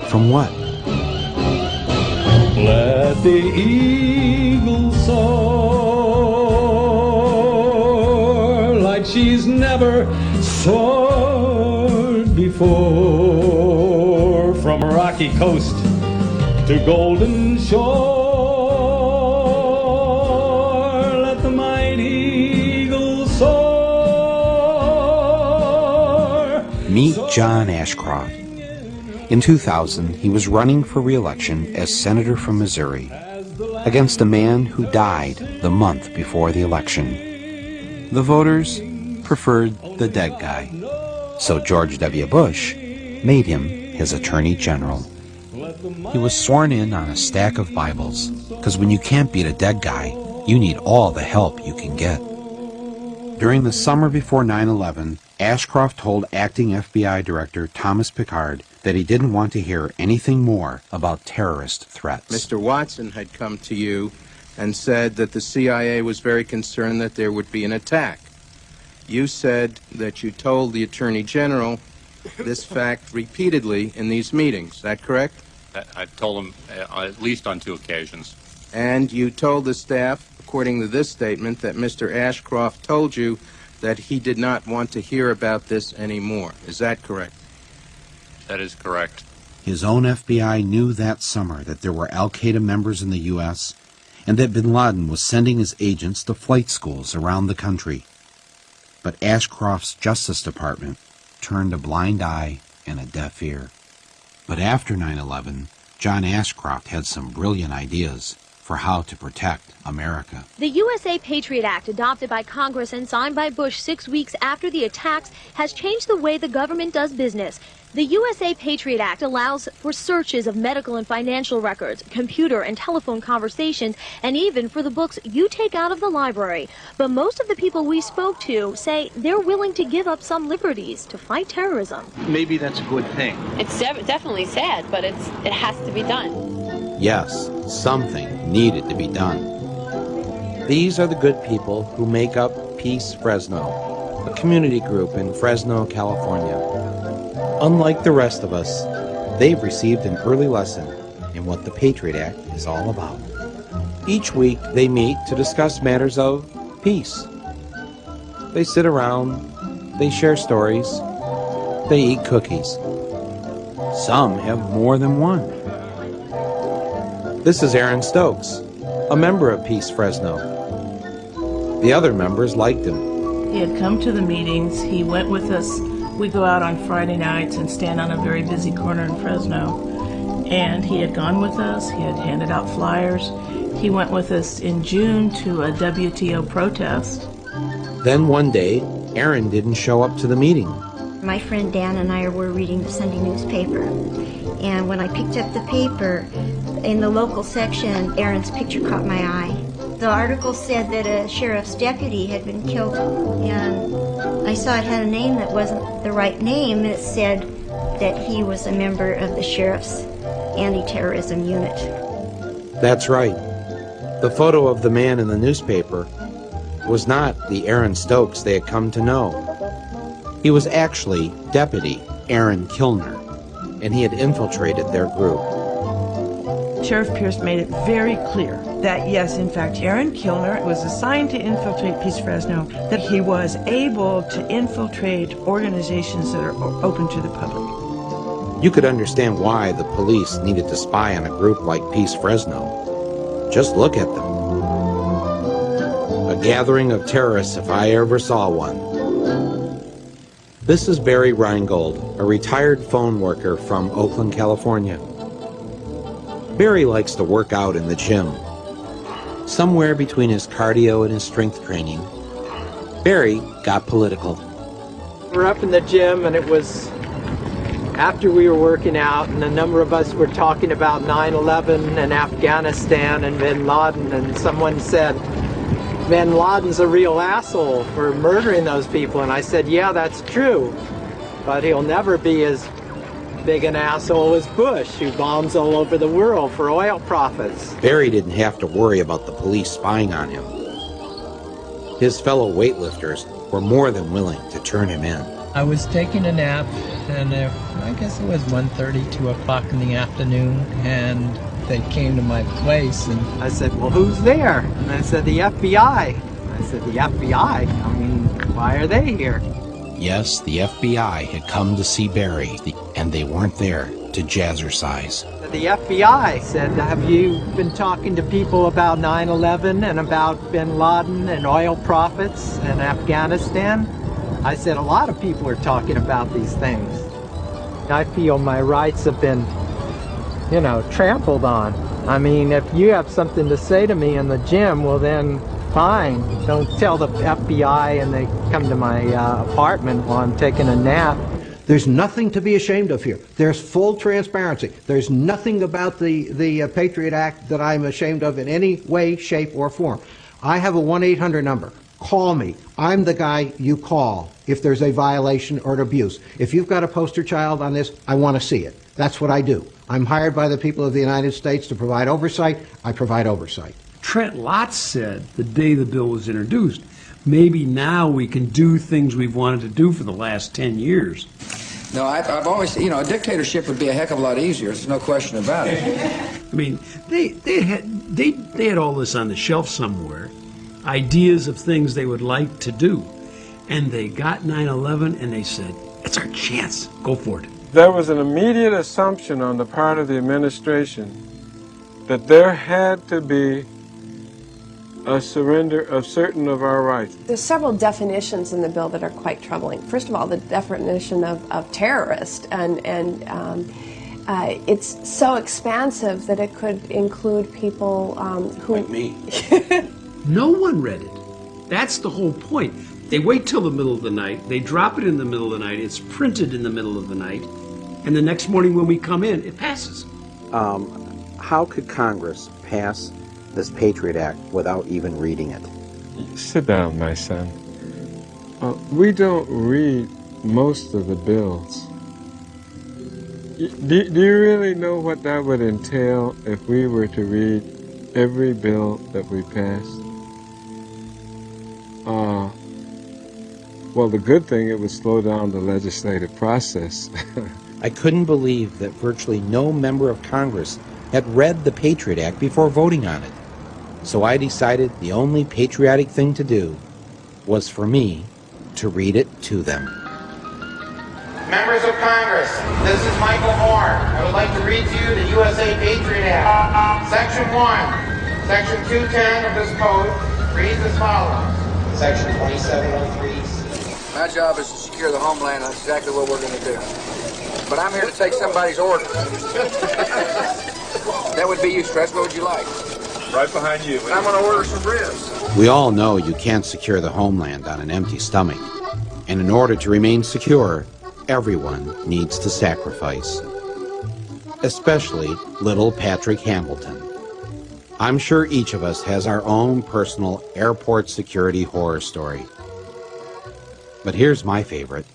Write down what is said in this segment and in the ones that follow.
from what? Let the eagle soar like she's never soared before, from rocky coast to golden shore. Let the mighty eagle soar. Meet John Ashcroft. In 2000, he was running for re-election as senator from Missouri against a man who died the month before the election. The voters preferred the dead guy, so George W. Bush made him his attorney general. He was sworn in on a stack of Bibles, because when you can't beat a dead guy, you need all the help you can get. During the summer before 9/11, Ashcroft told acting FBI Director Thomas Pickard that he didn't want to hear anything more about terrorist threats. Mr. Watson had come to you and said that the CIA was very concerned that there would be an attack. You said that you told the Attorney General this fact repeatedly in these meetings. Is that correct? I told him at least on 2 occasions. And you told the staff, according to this statement, that Mr. Ashcroft told you that he did not want to hear about this anymore. Is that correct? That is correct. His own FBI knew that summer that there were al-Qaeda members in the U.S. and that bin Laden was sending his agents to flight schools around the country. But Ashcroft's Justice Department turned a blind eye and a deaf ear. But after 9/11, John Ashcroft had some brilliant ideas for how to protect America. The USA Patriot Act, adopted by Congress and signed by Bush 6 weeks after the attacks, has changed the way the government does business. The USA Patriot Act allows for searches of medical and financial records, computer and telephone conversations, and even for the books you take out of the library. But most of the people we spoke to say they're willing to give up some liberties to fight terrorism. Maybe that's a good thing. It's definitely sad, but it has to be done. Yes, something needed to be done. These are the good people who make up Peace Fresno, a community group in Fresno, California. Unlike the rest of us, they've received an early lesson in what the Patriot Act is all about. Each week, they meet to discuss matters of peace. They sit around, they share stories, they eat cookies. Some have more than one. This is Aaron Stokes, a member of Peace Fresno. The other members liked him. He had come to the meetings. He went with us. We go out on Friday nights and stand on a very busy corner in Fresno. And he had gone with us. He had handed out flyers. He went with us in June to a WTO protest. Then one day, Aaron didn't show up to the meeting. My friend Dan and I were reading the Sunday newspaper. And when I picked up the paper, in the local section, Aaron's picture caught my eye. The article said that a sheriff's deputy had been killed, and I saw it had a name that wasn't the right name. It said that he was a member of the sheriff's anti-terrorism unit. That's right. The photo of the man in the newspaper was not the Aaron Stokes they had come to know. He was actually Deputy Aaron Kilner, and he had infiltrated their group. Sheriff Pierce made it very clear that, yes, in fact, Aaron Kilner was assigned to infiltrate Peace Fresno, that he was able to infiltrate organizations that are open to the public. You could understand why the police needed to spy on a group like Peace Fresno. Just look at them. A gathering of terrorists if I ever saw one. This is Barry Reingold, a retired phone worker from Oakland, California. Barry likes to work out in the gym. Somewhere between his cardio and his strength training, Barry got political. We're up in the gym, and it was after we were working out, and a number of us were talking about 9/11 and Afghanistan and bin Laden, and someone said, bin Laden's a real asshole for murdering those people. And I said, yeah, that's true, but he'll never be as big an asshole as Bush, who bombs all over the world for oil profits. Barry didn't have to worry about the police spying on him. His fellow weightlifters were more than willing to turn him in. I was taking a nap, and I guess it was 1:30, 2 o'clock in the afternoon, and they came to my place, and I said, well, who's there? And I said, the FBI. I said, the FBI? I mean, why are they here? Yes, the FBI had come to see Barry, and they weren't there to jazzercise. The FBI said, have you been talking to people about 9/11 and about bin Laden and oil profits in Afghanistan? I said, a lot of people are talking about these things. I feel my rights have been, trampled on. I mean, if you have something to say to me in the gym, well then, fine. Don't tell the FBI and they come to my apartment while I'm taking a nap. There's nothing to be ashamed of here. There's full transparency. There's nothing about the Patriot Act that I'm ashamed of in any way, shape, or form. I have a 1-800 number. Call me. I'm the guy you call if there's a violation or an abuse. If you've got a poster child on this, I want to see it. That's what I do. I'm hired by the people of the United States to provide oversight. I provide oversight. Trent Lott said the day the bill was introduced, maybe now we can do things we've wanted to do for the last 10 years. No, I've always, a dictatorship would be a heck of a lot easier. There's no question about it. I mean, they had all this on the shelf somewhere, ideas of things they would like to do. And they got 9/11 and they said, it's our chance. Go for it. There was an immediate assumption on the part of the administration that there had to be a surrender of certain of our rights. There's several definitions in the bill that are quite troubling. First of all, the definition of terrorist, and it's so expansive that it could include people who... Like me. No one read it. That's the whole point. They wait till the middle of the night, they drop it in the middle of the night, it's printed in the middle of the night, and the next morning when we come in, it passes. How could Congress pass this Patriot Act without even reading it? Sit down, my son. We don't read most of the bills. Do you really know what that would entail if we were to read every bill that we passed? Well, the good thing, it would slow down the legislative process. I couldn't believe that virtually no member of Congress had read the Patriot Act before voting on it. So I decided the only patriotic thing to do was for me to read it to them. Members of Congress, this is Michael Moore. I would like to read to you the USA Patriot Act. Section 1, Section 210 of this code reads as follows. Section 2703. My job is to secure the homeland. That's exactly what we're going to do. But I'm here to take somebody's order. That would be you, Stretch. What would you like? Right behind you. I'm going to order some ribs. We all know you can't secure the homeland on an empty stomach. And in order to remain secure, everyone needs to sacrifice. Especially little Patrick Hamilton. I'm sure each of us has our own personal airport security horror story. But here's my favorite.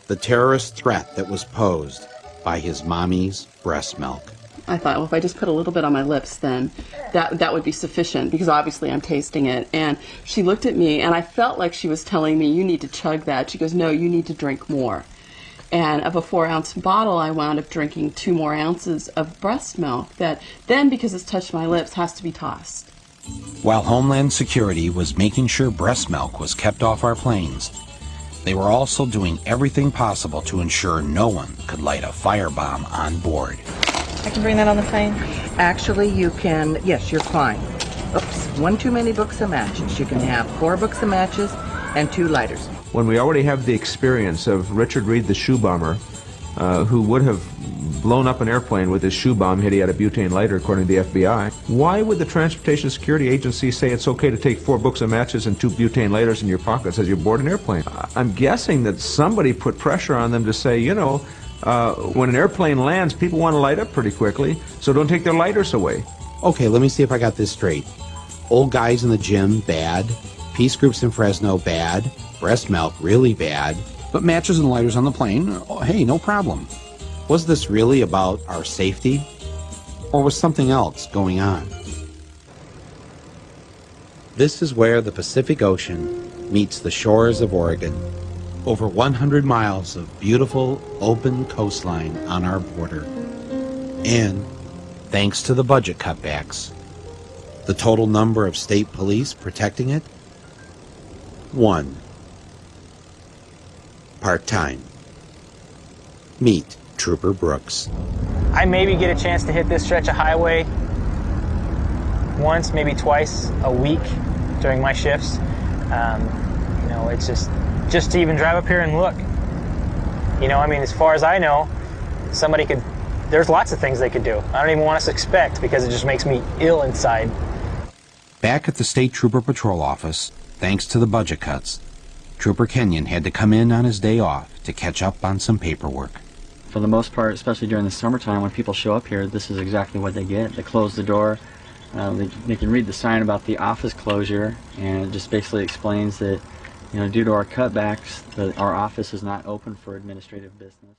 The terrorist threat that was posed by his mommy's breast milk. I thought, well, if I just put a little bit on my lips, then that would be sufficient, because obviously I'm tasting it. And she looked at me, and I felt like she was telling me, you need to chug that. She goes, no, you need to drink more. And of a 4-ounce bottle, I wound up drinking 2 more ounces of breast milk that then, because it's touched my lips, has to be tossed. While Homeland Security was making sure breast milk was kept off our planes, they were also doing everything possible to ensure no one could light a firebomb on board. I can bring that on the plane? Actually, you can, yes, you're fine. Oops, 1 too many books of matches. You can have 4 books of matches and 2 lighters. When we already have the experience of Richard Reed, the shoe bomber, who would have blown up an airplane with his shoe bomb had he had a butane lighter, according to the FBI, why would the Transportation Security Agency say it's okay to take 4 books of matches and 2 butane lighters in your pockets as you board an airplane? I'm guessing that somebody put pressure on them to say, when an airplane lands, people want to light up pretty quickly, so don't take their lighters away. Okay, let me see if I got this straight. Old guys in the gym, bad. Peace groups in Fresno, bad. Breast milk, really bad. But matches and lighters on the plane, oh, hey, no problem. Was this really about our safety? Or was something else going on? This is where the Pacific Ocean meets the shores of Oregon, over 100 miles of beautiful, open coastline on our border. And, thanks to the budget cutbacks, the total number of state police protecting it? 1. Part-time. Meet Trooper Brooks. I maybe get a chance to hit this stretch of highway once, maybe twice a week during my shifts. You know, it's just to even drive up here and look. You know, I mean, as far as I know, there's lots of things they could do. I don't even want us to expect because it just makes me ill inside. Back at the State Trooper Patrol Office, thanks to the budget cuts, Trooper Kenyon had to come in on his day off to catch up on some paperwork. For the most part, especially during the summertime, when people show up here, this is exactly what they get. They close the door. They can read the sign about the office closure, and it just basically explains that, you know, due to our cutbacks, our office is not open for administrative business.